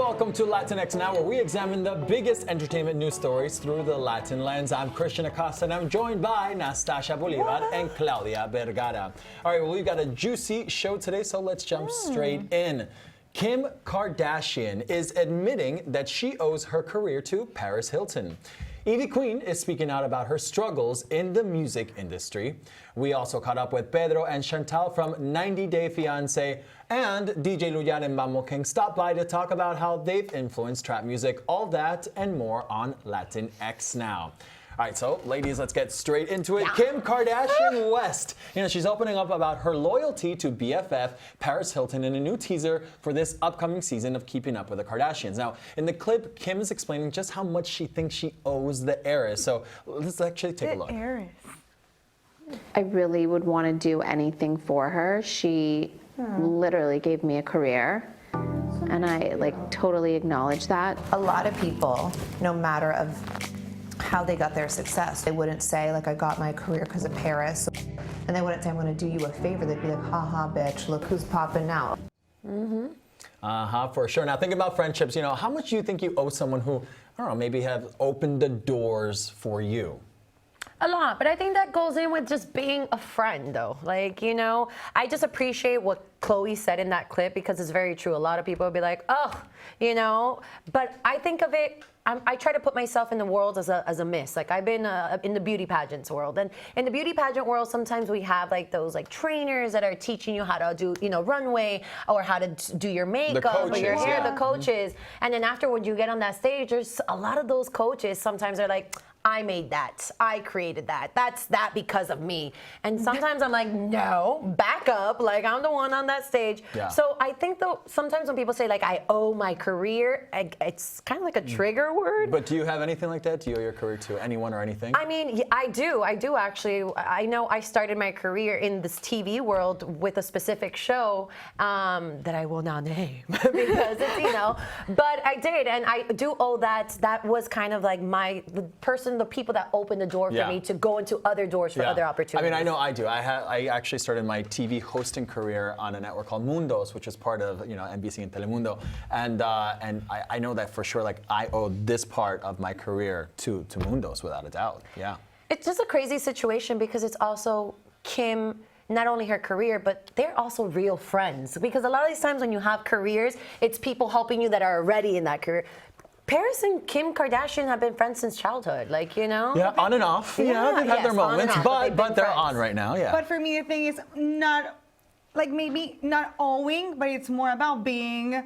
welcome to Latinx Now, where we examine the biggest entertainment news stories through the Latin lens. I'm Christian Acosta, and I'm joined by Nastassja Bolivar and Claudia Vergara. All right, well, we've got a juicy show today, so let's jump straight in. Kim Kardashian is admitting that she owes her career to Paris Hilton. Evie Queen is speaking out about her struggles in the music industry. We also caught up with Pedro and Chantel from 90 Day Fiance, and DJ Luyan and Mamo King stopped by to talk about how they've influenced trap music. All that and more on Latinx Now. All right, so ladies, let's get straight into it. Yeah. Kim Kardashian West. She's opening up about her loyalty to BFF Paris Hilton in a new teaser for this upcoming season of Keeping Up with the Kardashians. Now, in the clip, Kim is explaining just how much she thinks she owes the heiress. So let's actually take a look. Heiress. I really would want to do anything for her. She literally gave me a career, and I totally acknowledge that. A lot of people, no matter of how they got their success, they wouldn't say I got my career because of Paris, and they wouldn't say I'm going to do you a favor. They'd be like, haha, bitch, look who's popping now. For sure. Now think about friendships. How much do you think you owe someone who, I don't know, maybe have opened the doors for you? A lot, but I think that goes in with just being a friend, though. I just appreciate what Chloe said in that clip, because it's very true. A lot of people will be like, oh, but I think of it, I try to put myself in the world as a miss. I've been in the beauty pageants world, and in the beauty pageant world, sometimes we have those trainers that are teaching you how to do runway, or how to do your makeup or your hair, the coaches. And then after, when you get on that stage, there's a lot of those coaches. Sometimes they're like, I made that. I created that. That's that because of me. And sometimes I'm like, no, back up. I'm the one on that stage. Yeah. So I think, though, sometimes when people say, I owe my career, it's kind of like a trigger word. But do you have anything like that? Do you owe your career to anyone or anything? I mean, I do actually. I know I started my career in this TV world with a specific show that I will not name because it's, but I did. And I do owe that. That was kind of the people that opened the door for me to go into other doors for other opportunities. I mean, I know I do. I actually started my TV hosting career on a network called Mundos, which is part of NBC and Telemundo, and I know that for sure. I owe this part of my career to Mundos without a doubt. Yeah. It's just a crazy situation, because it's also Kim. Not only her career, but they're also real friends. Because a lot of these times when you have careers, it's people helping you that are already in that career. Paris and Kim Kardashian have been friends since childhood, Yeah, on and off. They've had their moments, but they're on right now, yeah. But for me, the thing is not, maybe not owing, but it's more about being,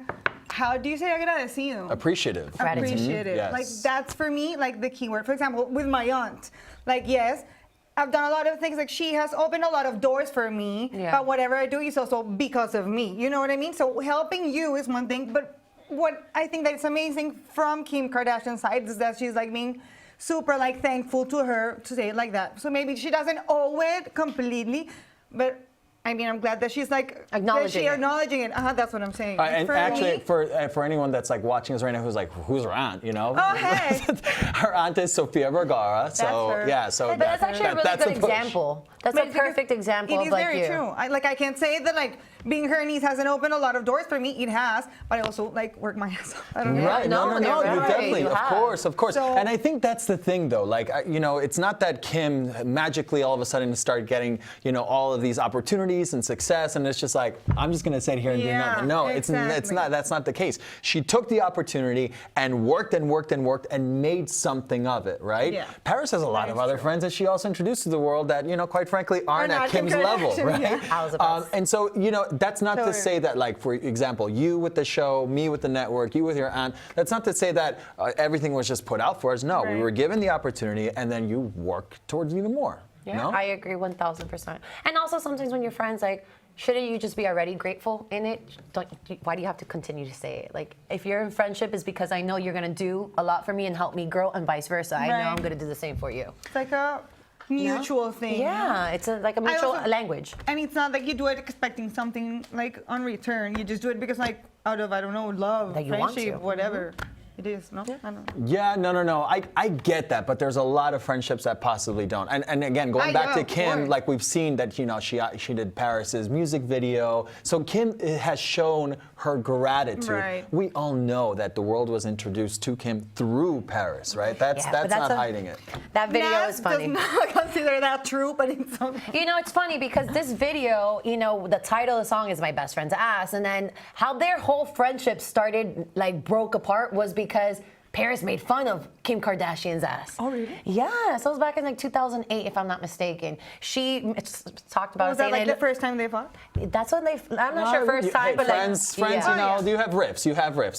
how do you say agradecido? Appreciative. Appreciative. Yes. That's for me, the key word. For example, with my aunt, yes, I've done a lot of things. She has opened a lot of doors for me, but whatever I do is also because of me. You know what I mean? So helping you is one thing, but what I think that's amazing from Kim Kardashian's side is that she's being super thankful to her to say it like that. So maybe she doesn't owe it completely, but I mean, I'm glad that she's acknowledging it. That's what I'm saying. And actually, for anyone that's watching us right now, who's her aunt? Oh, hey. Her aunt is Sofia Vergara. So that's her. But that's actually a really good example. That's a perfect example of you. It is very true. I can't say that being her niece hasn't opened a lot of doors for me. It has, but I also work my ass off. I don't know. Right? No. You definitely, of course. So, and I think that's the thing, though. It's not that Kim magically all of a sudden started getting all of these opportunities and success, and it's just I'm just gonna sit here and do nothing. No, exactly. it's not. That's not the case. She took the opportunity and worked and worked and worked and made something of it, right? Yeah. Paris has a lot of other friends that she also introduced to the world that quite frankly aren't at Kim's level, right? Yeah. And so that's not to say that for example, you with the show, me with the network, you with your aunt. That's not to say that everything was just put out for us. No, we were given the opportunity, and then you work towards even more. Yeah, I agree 1,000%. And also sometimes when you're friends, shouldn't you just be already grateful in it? Why do you have to continue to say it? If you're in friendship, it's because I know you're gonna do a lot for me and help me grow, and vice versa. I know I'm gonna do the same for you. It's a mutual thing. Yeah, it's a mutual language. And it's not you do it expecting something on return. You just do it because out of, I don't know, love, that you friendship, want to. whatever. It is, no? I don't know. Yeah, no. I get that, but there's a lot of friendships that possibly don't. And again, going back to Kim, like we've seen that, you know, she did Paris's music video. So Kim has shown her gratitude. Right. We all know that the world was introduced to Kim through Paris, right? That's not hiding it. That video is funny. Does not consider that true, but it's okay. You know, it's funny because this video, you know, the title of the song is My Best Friend's Ass, and then how their whole friendship started, like, broke apart was because Paris made fun of Kim Kardashian's ass. Oh, really? Yeah, so it was back in like 2008, if I'm not mistaken. She talked about Was that like the first time they fought? That's when I'm not sure first time, but friends, like, you know, you have riffs.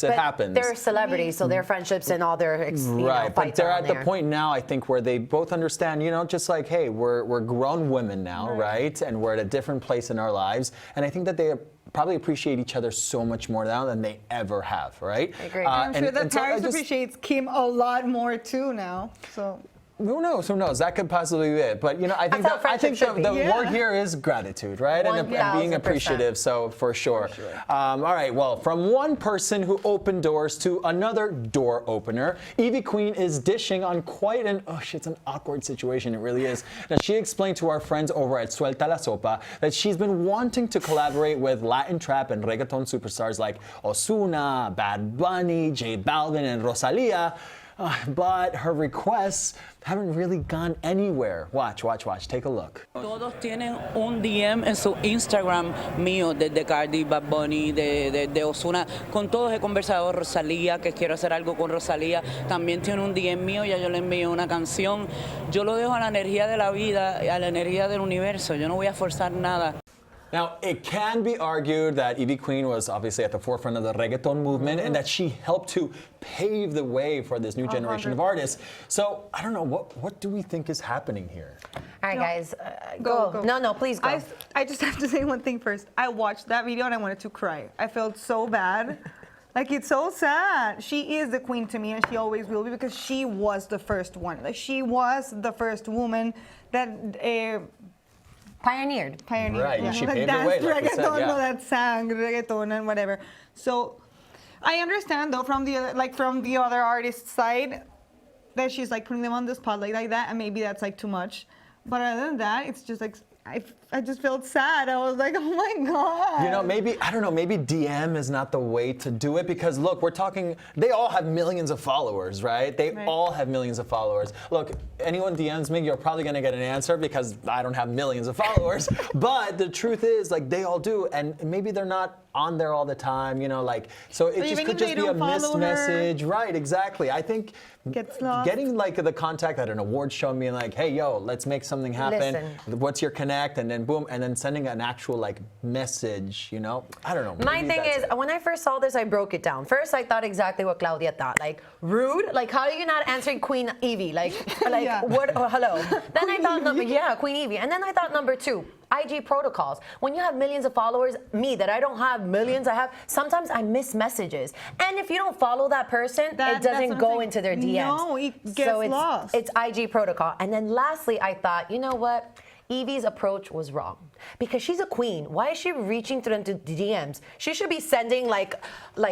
It happens. They're celebrities, so their friendships and all their right, but fights they're are at the point now, I think, where they both understand, you know, just like, hey, we're grown women now, right? And we're at a different place in our lives, and I think that they probably appreciate each other so much more now than they ever have, right? I agree. I'm sure that Paris appreciates Kim a lot more too now. So who knows? That could possibly be it. But you know, I think That's how friendship should be. the word here is gratitude, right? And being appreciative. So for sure. All right. Well, from one person who opened doors to another door opener, Ivy Queen is dishing on quite it's an awkward situation. It really is. Now, she explained to our friends over at Suelta la Sopa that she's been wanting to collaborate with Latin trap and reggaeton superstars like Ozuna, Bad Bunny, J Balvin, and Rosalia. But her requests haven't really gone anywhere. Watch. Take a look. Todos tienen un DM en su Instagram mío, desde Cardi, Bad Bunny, de Ozuna. Con todos he conversado. Rosalía, que quiero hacer algo con Rosalía. También tiene un DM mío, ya yo le envié una canción. Yo lo dejo a la energía de la vida, a la energía del universo. Yo no voy a forzar nada. Now, it can be argued that Ivy Queen was obviously at the forefront of the reggaeton movement and that she helped to pave the way for this new generation of artists. So, I don't know, what do we think is happening here? All right, guys, go. No, please go. I just have to say one thing first. I watched that video and I wanted to cry. I felt so bad. Like, it's so sad. She is the queen to me, and she always will be, because she was the first one. Like, she was the first woman that Pioneered. Right, yeah. she That paved the way, danced like we said, reggaeton, yeah. that sang reggaeton and whatever. So I understand though from the other artist side that she's like putting them on the spotlight like that, and maybe that's like too much. But other than that, it's just like I just felt sad. I was like, oh my God. You know, maybe DM is not the way to do it, because look, we're talking, they all have millions of followers, right? They all have millions of followers. Look, anyone DMs me, you're probably gonna get an answer because I don't have millions of followers. But the truth is, like, they all do, and maybe they're not on there all the time, you know, like, so it just could just be a missed message. Right, exactly. I think getting like the contact at an award show and being like, hey, yo, let's make something happen. Listen. What's your connect? And then boom, and then sending an actual like message, you know? I don't know. My thing is, when I first saw this, I broke it down. First, I thought exactly what Claudia thought. Like, rude? Like, how are you not answering Queen Evie? Like what? Oh, hello. Then I thought, Queen Evie. And then I thought number two, IG protocols. When you have millions of followers, me that I don't have millions, sometimes I miss messages. And if you don't follow that person, it doesn't go into their DMs. No, it gets lost. It's IG protocol. And then lastly, I thought, you know what? Evie's approach was wrong, because she's a queen. Why is she reaching through the DMs? She should be sending like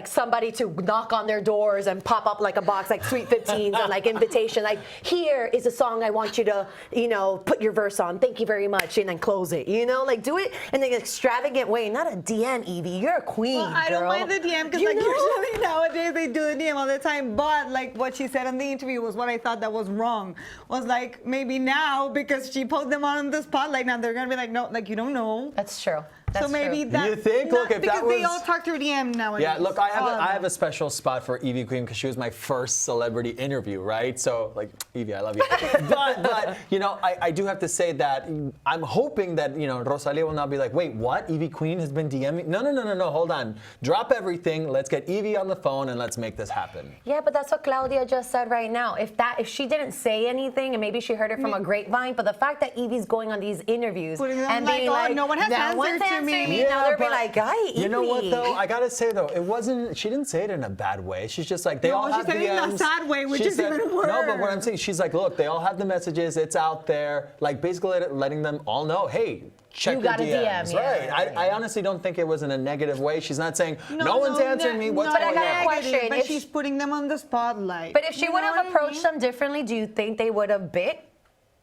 somebody to knock on their doors and pop up like a box, like Sweet 15s and like invitation, like, here is a song I want you to, you know, put your verse on. Thank you very much, and then close it. You know, like, do it in an extravagant way, not a DM, Evie. You're a queen, well, I don't mind the DM, because like usually nowadays they do the DM all the time. But like what she said in the interview was what I thought that was wrong. Was like, maybe now because she put them on the spotlight, now they're gonna be like, no, like, you don't know. That's true. So maybe that. You think? Look, if that was. Because they all talk through DM nowadays. Yeah, look, I have a special spot for Ivy Queen because she was my first celebrity interview, right? So, like, Ivy, I love you. but you know, I do have to say that I'm hoping that, you know, Rosalia will not be like, wait, what? Ivy Queen has been DMing? No, hold on. Drop everything. Let's get Ivy on the phone and let's make this happen. Yeah, but that's what Claudia just said right now. If she didn't say anything, and maybe she heard it from a grapevine, but the fact that Evie's going on these interviews and being like, no one has answered to answering me, now they'll be but like, "Ay, you know what Evie." though? I gotta say though, it wasn't. She didn't say it in a bad way. She's just like they all she have said it in a DMs. sad way, which She is said- even No, but what worse. I'm saying, she's like, look, they all have the messages. It's out there. Like basically letting them all know, hey. Check You your got a DMs, DM, right? yeah. I honestly don't think it was in a negative way. She's not saying no one's answering me. What's But I going got a on? question. But If she's putting them on the spotlight. But if she You would know have what I approached mean? them differently, do you think they would have bit?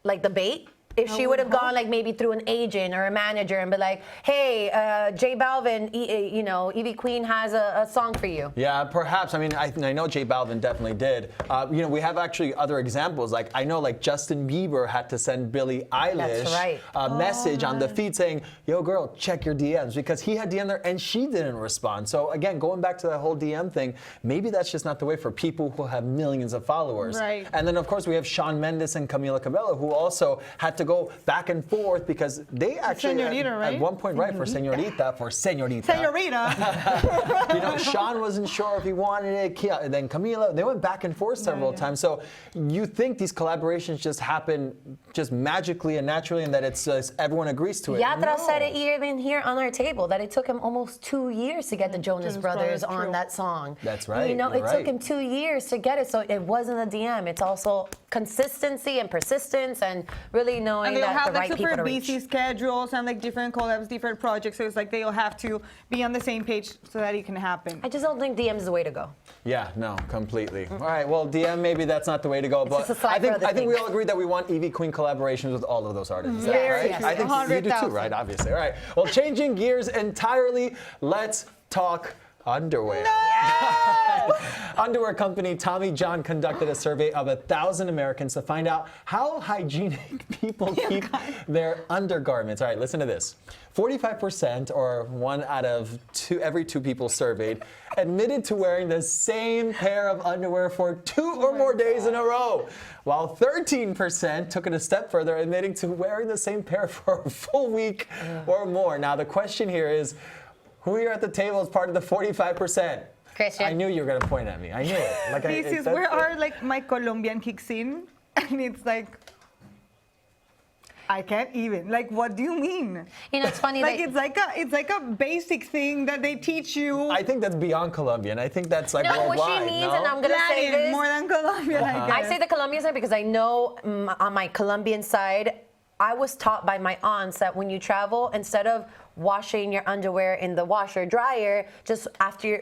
Like the bait? If she would have gone like maybe through an agent or a manager and be like, hey, J Balvin, Evie Queen has a song for you. Yeah, perhaps. I mean, I know J Balvin definitely did. We have actually other examples. Like I know, like Justin Bieber had to send Billie Eilish a message on the feed saying, "Yo, girl, check your DMs," because he had DM there and she didn't respond. So again, going back to that whole DM thing, maybe that's just not the way for people who have millions of followers. Right. And then of course we have Shawn Mendes and Camila Cabello, who also had to go back and forth because they actually Señorita, right? at one point, right, for señorita. Señorita. Shawn wasn't sure if he wanted it. And then Camila, they went back and forth several times. So you think these collaborations just happen just magically and naturally, and that it's just everyone agrees to it? Yatra No. said it even here on our table that it took him almost 2 years to get the Jonas Brothers on true. that song. That's right, You know, you're it took right. him 2 years to get it, so it wasn't a DM. It's also consistency and persistence and really knowing And they'll that have the like right people super to reach. busy schedules and like different collabs, different projects. So it's like they'll have to be on the same page so that it can happen. I just don't think DM is the way to go. Yeah, no, completely. All right, well, DM, maybe that's not the way to go, but just a slide for other I think we things. all agree that we want Evie Queen collaborations with all of those artists. Is that Very right? yes. I think you do too, 100,000. right? Obviously. All right. Well, changing gears entirely, let's talk underwear. Underwear company Tommy John conducted a survey of 1,000 Americans to find out how hygienic people keep their undergarments. All right, listen to this. 45%, or 1 out of every 2 people surveyed, admitted to wearing the same pair of underwear for 2 or more days in a row, while 13% took it a step further, admitting to wearing the same pair for a full week or more. Now, the question here is, who here at the table is part of the 45%? Christian. I knew you were going to point at me. I knew it. Like, This is where our like my Colombian kicks in, and it's like I can't even. Like, what do you mean? You know, it's funny Like that it's like a basic thing that they teach you. I think that's beyond Colombian. I think that's like no, what worldwide. she means, no? and I'm gonna say Latin this. more than Colombian. I say the Colombian side because I know on my Colombian side, I was taught by my aunts that when you travel, instead of washing your underwear in the washer dryer, just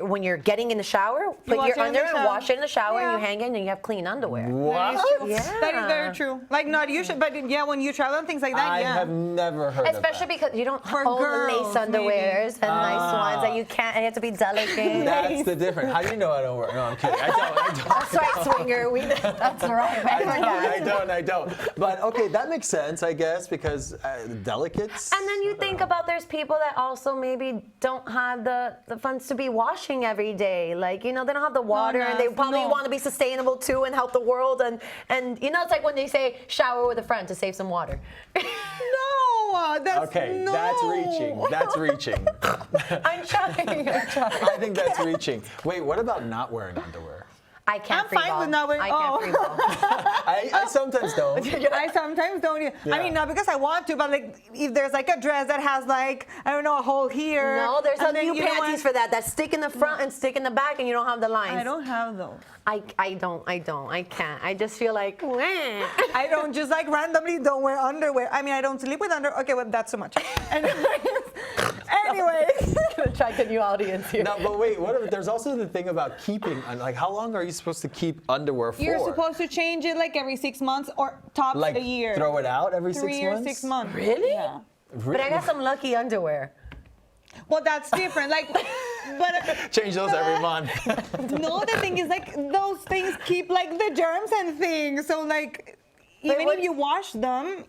when you're getting in the shower, put wash your it in the underwear and shower. wash it in the shower and you Yeah. hang it and you have clean underwear. What? Yeah. That is very true. Like not usually, but yeah, when you travel and things like that, I yeah. have never heard Especially of that. because you don't For own the girls, lace underwears and nice ones that you can't, and you have to be delicate. That's the difference. How do you know I don't wear? No, I'm kidding. I don't. That's right, swinger. That's right. I don't. But okay, that makes sense, I guess, because delicates. And then you think about there's people that also maybe don't have the funds to be washing every day. Like, they don't have the water and they probably want to be sustainable too and help the world. And it's like when they say shower with a friend to save some water. No, that's Okay, no. that's reaching. That's reaching. I'm trying. I think that's reaching. Wait, what about not wearing underwear? I can't I'm free fine ball. with not wearing- I can't oh. free ball. I sometimes don't. I sometimes don't. Yeah. I mean, not because I want to, but like if there's like a dress that has like I don't know a hole here. No, there's and a then new you don't panties want- for that stick in the front and stick in the back, and you don't have the lines. I don't have those. I don't. I can't. I just feel like, meh. I don't just like randomly don't wear underwear. I mean, I don't sleep with underwear. Okay, well that's too much. Anyways. Attract a new audience here. No, but wait, what if there's also the thing about keeping, like, how long are you supposed to keep underwear for? You're supposed to change it like every 6 months or tops like a year. throw it out every 6 3 months? years, 6 months. Really? Yeah. But I got some lucky underwear. Well, that's different. Like, but Change those every month. no, the thing is like those things keep like the germs and things. So like, even what- if you wash them,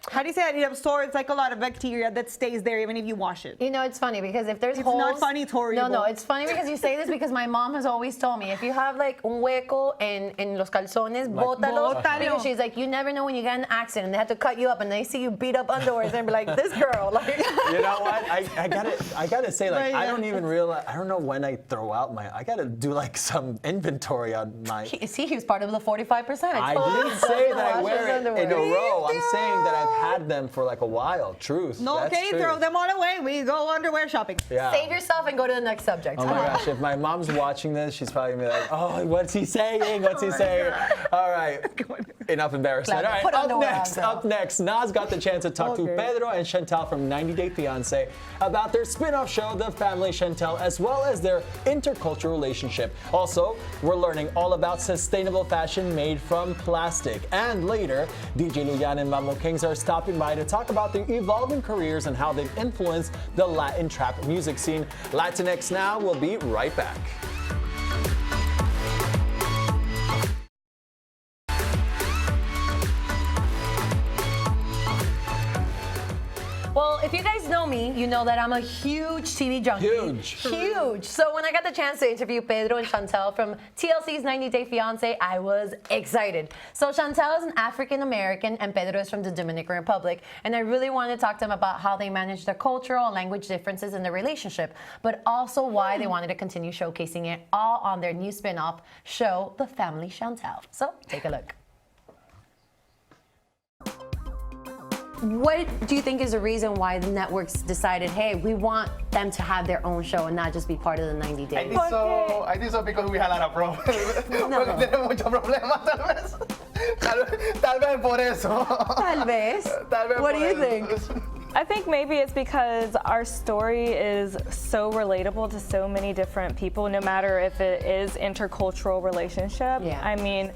how do you say that? It absorbs like a lot of bacteria that stays there even if you wash it. It's funny because if there's It's holes. not funny, it's horrible. No, it's funny because you say this because my mom has always told me if you have like un hueco en los calzones, bótalos. Bótalo. Because she's like, you never know when you get in an accident. They have to cut you up and they see you beat up underwear and be like, this girl. Like, You know what? I gotta say, like, Right, I yeah. don't even realize. I don't know when I throw out my. I gotta do like some inventory on my. See, he was part of the 45%. I didn't say that I wear it in a row. I'm Please saying that I've do. had them for like a while. Truth. No, That's okay, true. throw them all away. We go underwear shopping. Yeah. Save yourself and go to the next subject. Oh my gosh, if my mom's watching this, she's probably gonna be like, oh, what's he saying? What's he saying? All right, enough embarrassment. All right, Put underwear on, girl. up next, Nas got the chance to talk to Pedro and Chantel from 90 Day Fiance about their spin-off show, The Family Chantel, as well as their intercultural relationship. Also, we're learning all about sustainable fashion made from plastic. And later, DJ Luyan and Mambo Kings are stopping by to talk about their evolving careers and how they've influenced the Latin trap music scene. Latinx Now will be right back. Well, if you guys know me, you know that I'm a huge TV junkie. Huge. So when I got the chance to interview Pedro and Chantel from TLC's 90 Day Fiance, I was excited. So Chantel is an African American and Pedro is from the Dominican Republic. And I really wanted to talk to them about how they manage their cultural and language differences in their relationship, but also why they wanted to continue showcasing it all on their new spin-off show, The Family Chantel. So take a look. What do you think is the reason why the networks decided, hey, we want them to have their own show and not just be part of the 90 I Days? think so because we had a lot of problems. Porque tenemos muchos problemas, tal vez. Tal vez por eso. Tal vez. Tal vez What por do you eso. think? I think maybe it's because our story is so relatable to so many different people, no matter if it is intercultural relationship. Yeah. I mean,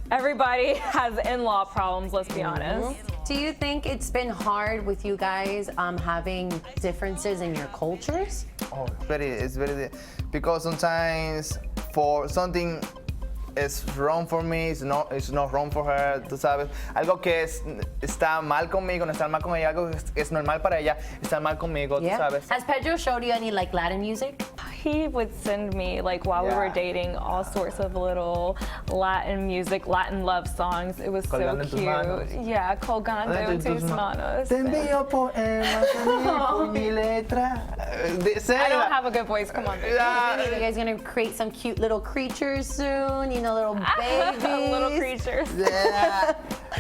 everybody has in-law problems, let's be honest. Do you think it's been hard with you guys having differences in your cultures? Oh, it's very, because sometimes for something is wrong for me, it's not wrong for her, tú sabes. Algo que está mal conmigo, no está mal con ella, algo que es normal para ella, está mal conmigo, tú sabes. Has Pedro showed you any like Latin music? He would send me, like while we were Yeah. dating, all sorts of little Latin music, Latin love songs. It was Colgando so en tus manos. cute. Yeah, colgando en tus manos. Te envío poemas con mi letra. I don't have a good voice, come on, baby. Are you guys gonna create some cute little creatures soon? You know, little babies. Little creatures. Yeah.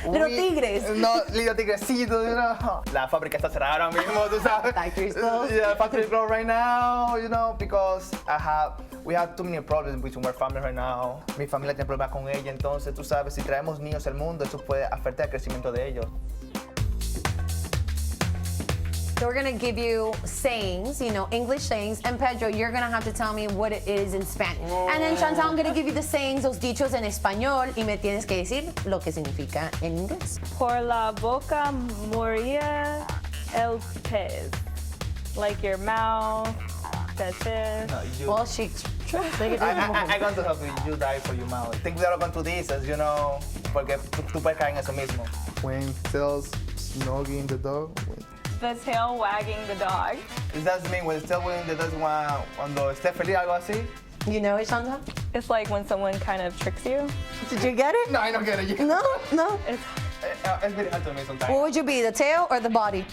Little tigres. No, little tigrecitos, you know. La fábrica está cerrada ahora mismo, tú sabes. Factory's closed. Yeah, factory's closed right now, you know, because we have too many problems between our family right now. Mi familia tiene problemas con ella, entonces tú sabes, si traemos niños al mundo, eso puede afectar el crecimiento de ellos. So we're gonna give you sayings, you know, English sayings, and Pedro, you're gonna have to tell me what it is in Spanish. And then Chantal, I'm gonna give you the sayings, los dichos en español, y me tienes que decir lo que significa en inglés. Por la boca moría el pez. Like your mouth, that's it. No, you, Well, she translated it. I'm going to help you die for your mouth. Think we are going to this, as you know, porque tú puedes caer en eso mismo. When tails snogging the dog. The tail wagging the dog. Does that mean when tail wagging the dog cuando esté feliz, algo así? You know it, Chantal? It's like when someone kind of tricks you. Did you get it? No, I don't get it. No, no. It's very hard to me sometimes. What would you be, the tail or the body?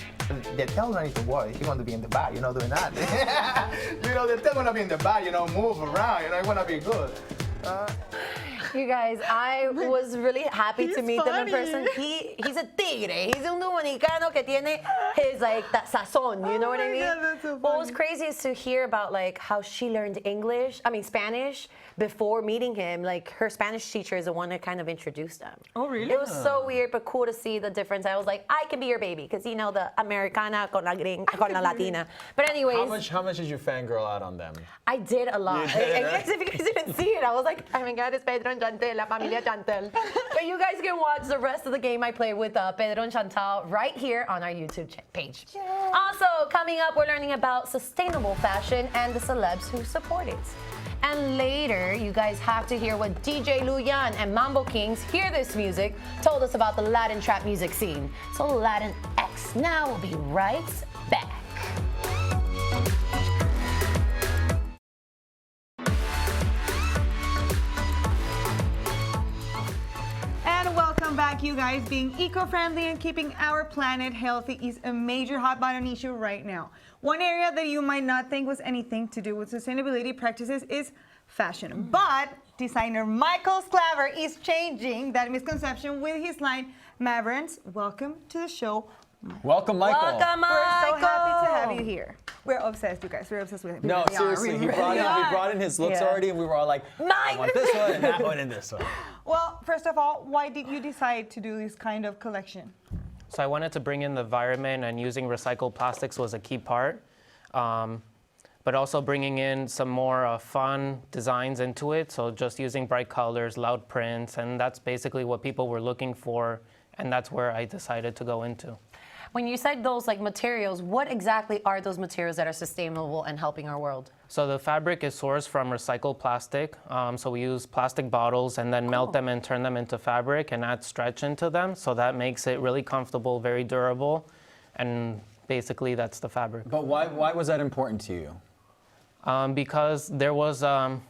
The tail don't need to worry. You want to be in the back, you know, doing that. You know, the tail want to be in the back, you know, move around, you know, you want to be good. You guys, I was really happy to He's meet them in funny. person. He's a tigre. He's un dominicano que tiene his like that sazón. You know what I my mean? God, that's so What was funny. crazy is to hear about like how she learned Spanish before meeting him. Like her Spanish teacher is the one that kind of introduced them. Oh, really? It was so weird, but cool to see the difference. I was like, I can be your baby, because you know the Americana con la Latina. But anyways, How much did you fangirl out on them? I did a lot. You did, I guess if you guys didn't see it, I was like, oh my God, it's Pedro and Chantel, la familia Chantel. But you guys can watch the rest of the game I played with Pedro and Chantal right here on our YouTube page. Also, coming up, we're learning about sustainable fashion and the celebs who support it. And later, you guys have to hear what DJ Luyan and Mambo Kings, Hear This Music, told us about the Latin trap music scene. So Latinx Now will be right back. And welcome back back, you guys. Being eco-friendly and keeping our planet healthy is a major hot button issue right now. One area that you might not think was anything to do with sustainability practices is fashion. But designer Michael Claver is changing that misconception with his line, Mavericks. Welcome to the show. Welcome, Michael. Welcome, We're so happy to have Michael. you here. We're obsessed, you guys. We're obsessed with him. No, We seriously, really, he really brought are. in his looks Yeah. already, and we were all like, I want this one, and that one, and this one. Well, first of all, why did you decide to do this kind of collection? So I wanted to bring in the environment, and using recycled plastics was a key part. But also bringing in some more fun designs into it. So just using bright colors, loud prints, and that's basically what people were looking for. And that's where I decided to go into. When you said those like materials, what exactly are those materials that are sustainable and helping our world? So the fabric is sourced from recycled plastic. So we use plastic bottles and then melt them and turn them into fabric and add stretch into them. So that makes it really comfortable, very durable. And basically that's the fabric. But why was that important to you? Because there was a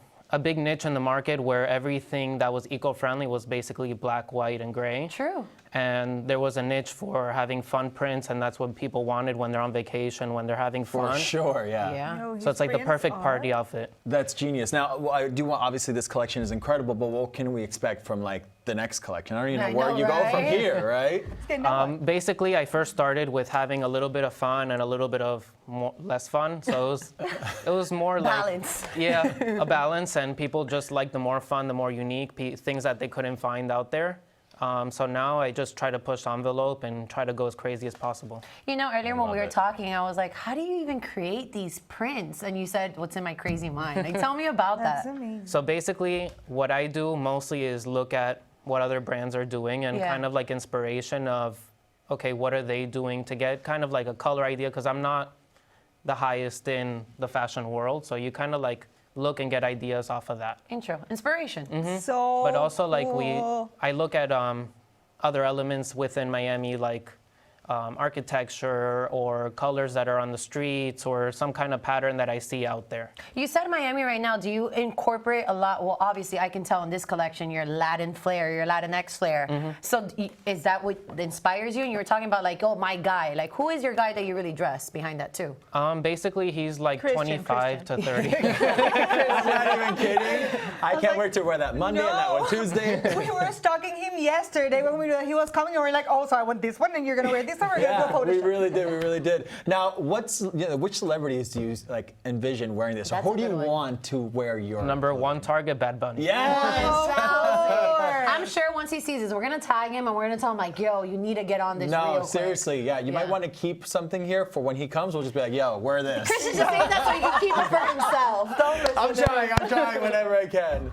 big niche in the market where everything that was eco-friendly was basically black, white, and gray. True. And there was a niche for having fun prints, and that's what people wanted when they're on vacation, when they're having For fun. sure, yeah. Yeah. So it's like the perfect party outfit. That's genius. Now, well, I do want, obviously this collection is incredible, but what can we expect from like the next collection? I don't even know where you go from here, right? Basically, I first started with having a little bit of fun and a little bit of less fun. So it was more like Balance. Yeah, a balance, and people just like the more fun, the more unique things that they couldn't find out there. So now I just try to push the envelope and try to go as crazy as possible. You know, earlier when we were it. talking, I was like, how do you even create these prints? And you said, what's in my crazy mind? Like, tell me about That's that. amazing. So basically, what I do mostly is look at what other brands are doing and Yeah. kind of like inspiration of, okay, what are they doing to get kind of like a color idea, because I'm not the highest in the fashion world. So you kind of like look and get ideas off of that. Intro, inspiration. So But also like cool. I look at other elements within Miami, like architecture or colors that are on the streets or some kind of pattern that I see out there. You said Miami right now. Do you incorporate a lot? Well, obviously, I can tell in this collection your Latin flair, your Latinx flair. So is that what inspires you? And you were talking about like, oh, my guy. Like, who is your guy that you really dress behind that too? Basically, he's like Christian, 25 to 30. I'm not even kidding. I can't wait to wear that Monday and that one Tuesday. We were stalking him yesterday when we knew that he was coming, and we're like, oh, so I want this one, and you're gonna wear this, and we're gonna Yeah, go we Photoshop. really did. Now, which celebrities do you like envision wearing this, or That's who a do you good one. want to wear your Number one target, Bad Bunny. Yes. I'm sure once he sees this, we're gonna tag him and we're gonna tell him like, yo, you need to get on this real No, quick. seriously, yeah. You might want to keep something here for when he comes. We'll just be like, yo, wear this. Christian just thinks that's so he can keep it for himself. I'm trying whenever I can.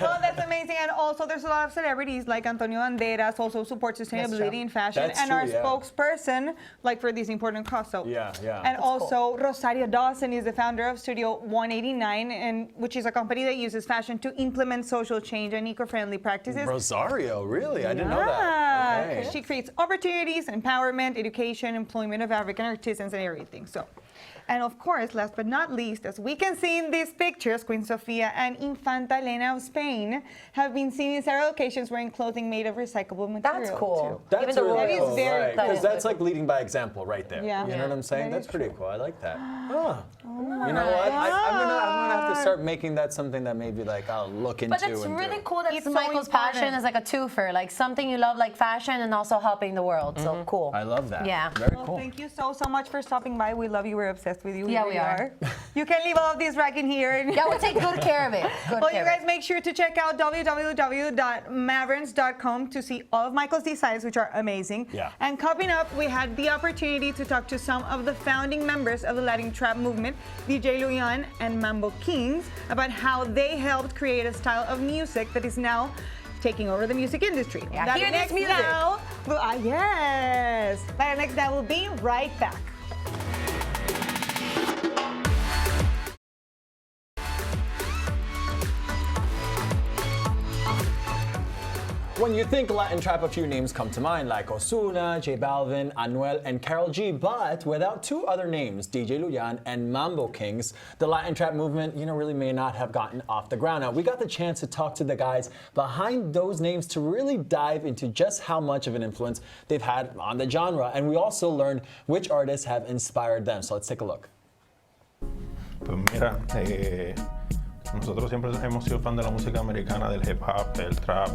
Oh, that's amazing. And also, there's a lot of celebrities like Antonio Banderas also support sustainability in fashion, That's and true, our yeah. spokesperson, like for this important cause. So, Yeah. And also, Rosario Dawson is the founder of Studio 189, and which is a company that uses fashion to implement social change and eco-friendly practices. Rosario, really? I didn't know Yeah, that. Okay. she creates opportunities, empowerment, education, employment of African artisans, and everything. So, and of course, last but not least, as we can see in these pictures, Queen Sofia and Infanta Elena of Spain have been seen in several occasions wearing clothing made of recyclable material. That's cool. That's Even the really That is cool, royals. very right? cool. Because that's like leading by example right there. Yeah. You know what I'm saying? That That's is pretty true. cool. I like that. Huh. You know what? I'm gonna have to start making that something that maybe like I'll look into. But it's and really do. cool that It's so Michael's important. passion is like a twofer, like something you love like fashion and also helping the world. So cool. I love that. Yeah. Very Well, cool. thank you so much for stopping by. We love you. We're obsessed with you. Yeah, really we are. You can leave all of this rack in here. Yeah, we'll take good care of it. Good Well, care you of guys it. make sure to check out www.mavericks.com to see all of Michael's designs, which are amazing. Yeah. And coming up, we had the opportunity to talk to some of the founding members of the Latin trap movement, DJ Luyan and Mambo Kings, about how they helped create a style of music that is now taking over the music industry. Yeah, hear this Latinx music. Now, yes. Latinx Now will be right back. When you think Latin trap, a few names come to mind like Ozuna, J Balvin, Anuel, and Karol G. But without two other names, DJ Luyan and Mambo Kings, the Latin trap movement, really may not have gotten off the ground. Now, we got the chance to talk to the guys behind those names to really dive into just how much of an influence they've had on the genre. And we also learned which artists have inspired them. So let's take a look. Pues mira, nosotros siempre hemos sido fan de la música americana, del hip hop, del trap,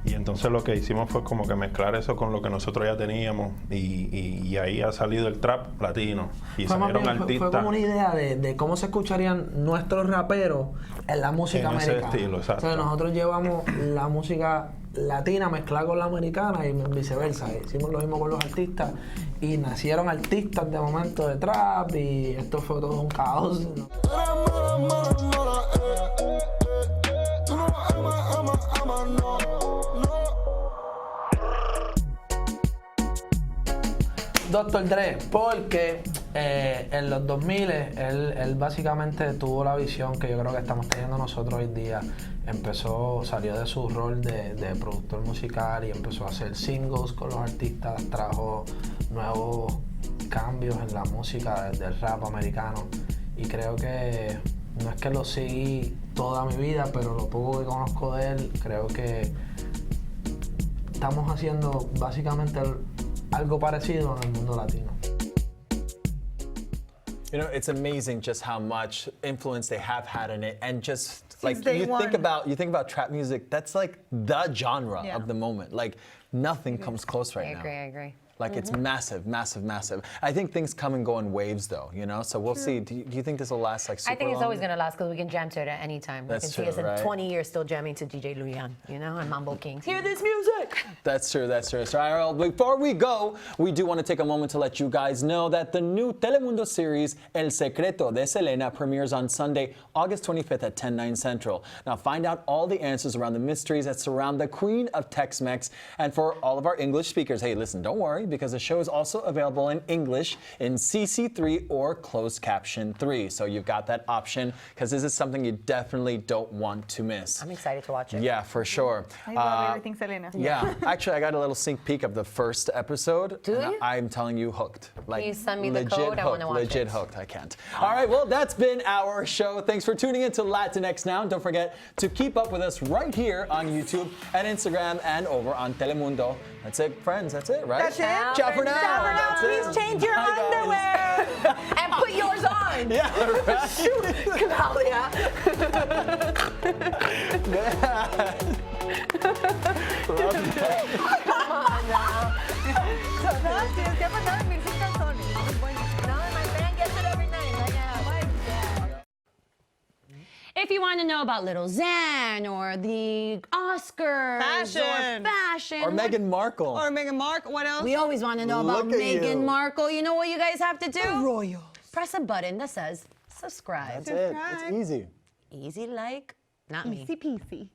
y entonces lo que hicimos fue como que mezclar eso con lo que nosotros ya teníamos y ahí ha salido el trap latino y salieron artistas. Fue como una idea de cómo se escucharían nuestros raperos en la música en americana. ese estilo, exacto. O sea, nosotros llevamos la música latina mezclada con la americana y viceversa. Hicimos lo mismo con los artistas y nacieron artistas de momento de trap y esto fue todo un caos, ¿no? Dr. Dre, porque en los 2000 él básicamente tuvo la visión que yo creo que estamos teniendo nosotros hoy día. Salió de su rol de productor musical y empezó a hacer singles con los artistas, trajo nuevos cambios en la música del rap americano y creo que no es que lo seguí toda mi vida, pero lo poco que conozco de él, creo que estamos haciendo básicamente algo parecido en el mundo latino. It's amazing just how much influence they have had in it, and just like Since day you one. think about trap music, that's like the genre of the moment. Like nothing comes close right now. I agree. Like it's massive, massive, massive. I think things come and go in waves, though. So we'll see. Do you think this will last like super I think it's long? always going to last because we can jam to it at any time. That's we can true, see us right? in 20 years still jamming to DJ Luyan, and Mambo Kings. Hear this music! That's true. So, all right, well, before we go, we do want to take a moment to let you guys know that the new Telemundo series El Secreto de Selena premieres on Sunday, August 25th at 10/9 Central. Now, find out all the answers around the mysteries that surround the Queen of Tex-Mex. And for all of our English speakers, hey, listen, don't worry, because the show is also available in English in CC3 or closed caption 3. So you've got that option, because this is something you definitely don't want to miss. I'm excited to watch it. Yeah, for sure. I love everything Selena. Yeah, actually, I got a little sneak peek of the first episode. Do and you? I'm telling you, hooked. Like, you send me the legit code? I wanna watch legit it. hooked. I can't. All right, well, that's been our show. Thanks for tuning in to Latinx Now. Don't forget to keep up with us right here on YouTube and Instagram and over on Telemundo. That's it, friends. That's it, right? That's it. Ciao for now. Ciao for now. That's it. Please change your Bye, guys. underwear. And put yours on! Yeah, right. Claudia. Come on now. Tienes que mandar a 1000 calzones. No, my fan gets it every night. If you want to know about Little Xan or the Oscars Fashion. or fashion Or Meghan Markle. Or Meghan Markle. What else? we always want to know about Look at Meghan you. Markle. You know what you guys have to do? Royals. Press a button that says subscribe. That's it. It's easy. Easy like not me. Easy peasy.